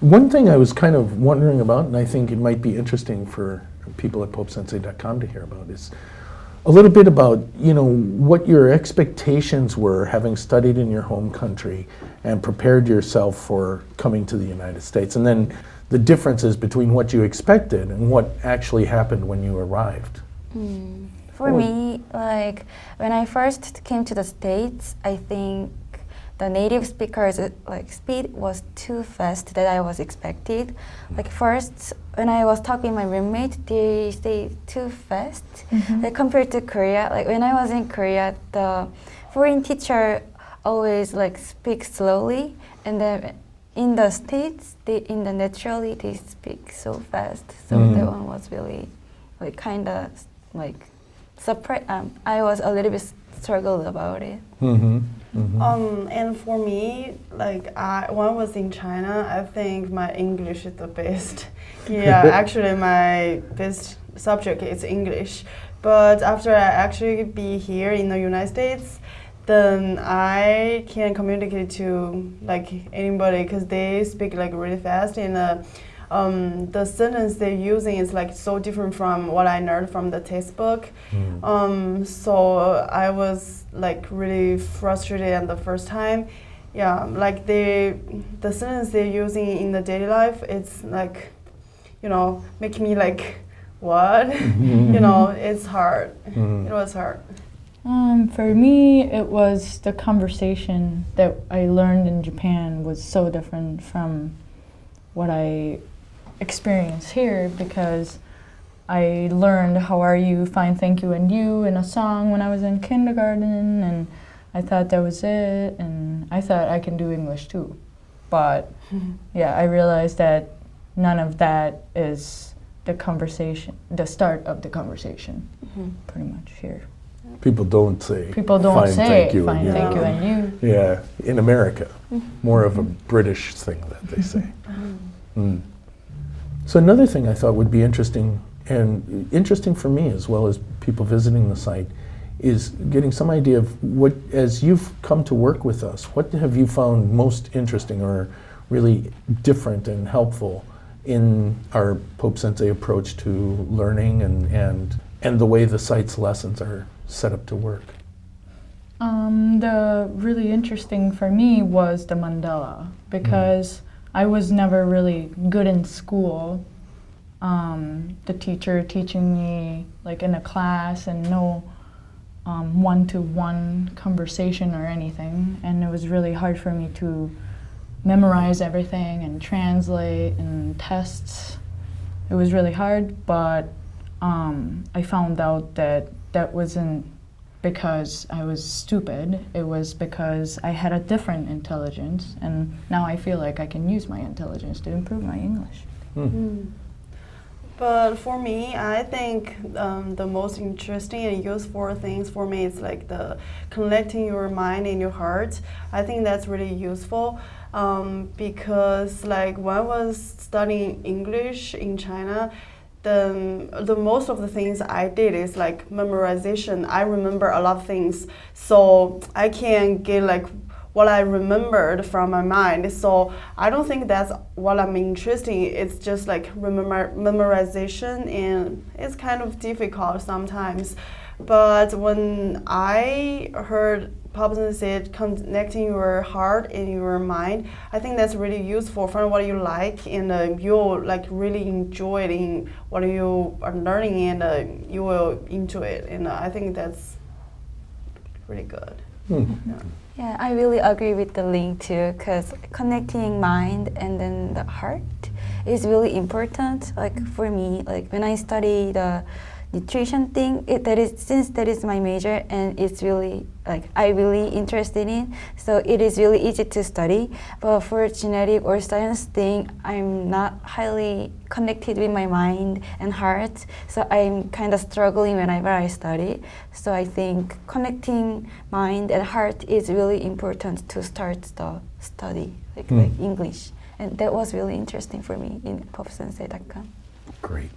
One thing I was kind of wondering about, and I think it might be interesting for people at PoppSensei.com to hear about, is a little bit about, what your expectations were having studied in your home country and prepared yourself for coming to the United States, and then the differences between what you expected and what actually happened when you arrived. For me, like when I first came to the States, I think the native speakers speed was too fast that I was expected. Like first, when I was talking with my roommate, they say too fast. Like compared to Korea, like when I was in Korea, the foreign teacher always speaks slowly, and then in the States, naturally they speak so fast. So that one was really kind of surprised. I was a little bit struggled about it. And for me, when I was in China, I think my English is the best. Yeah, actually my best subject is English. But after I actually be here in the United States, then I can communicate to anybody because they speak really fast, and the sentence they're using is so different from what I learned from the textbook. So I was really frustrated at the first time. Yeah, the sentence they're using in the daily life, it's make me what? It's hard. It was hard. For me, it was the conversation that I learned in Japan was so different from what I experienced here, because I learned how are you, fine, thank you, and you in a song when I was in kindergarten, and I thought that was it, and I thought I can do English too. But yeah, I realized that none of that is the conversation, the start of the conversation, pretty much here. People don't say fine, thank you, and you. Yeah, in America, more of a British thing that they say. So another thing I thought would be interesting, and interesting for me as well as people visiting the site, is getting some idea of what, as you've come to work with us, what have you found most interesting or really different and helpful in our PoppSensei approach to learning and the way the site's lessons are set up to work? The really interesting for me was the mandala, because I was never really good in school. The teacher teaching me in a class and no one-to-one conversation or anything, and it was really hard for me to memorize everything and translate and tests. It was really hard, but I found out that wasn't because I was stupid. It was because I had a different intelligence, and now I feel like I can use my intelligence to improve my English. But for me, I think the most interesting and useful things for me is the connecting your mind and your heart. I think that's really useful because when I was studying English in China, the most of the things I did is memorization. I remember a lot of things, so I can get what I remembered from my mind. So I don't think that's what I'm interested in. It's just memorization, and it's kind of difficult sometimes. But when I heard PoppSensei said connecting your heart and your mind, I think that's really useful. Find what you like, and you'll really enjoy it in what you are learning, and you will enjoy it. And I think that's really good. Yeah, I really agree with the link too, because connecting mind and then the heart is really important. For me, when I study the nutrition thing, since that is my major, and it's really I really interested in, so it is really easy to study. But for genetic or science thing, I'm not highly connected with my mind and heart, so I'm kind of struggling whenever I study. So I think connecting mind and heart is really important to start the study, like English, and that was really interesting for me in PoppSensei.com. Great.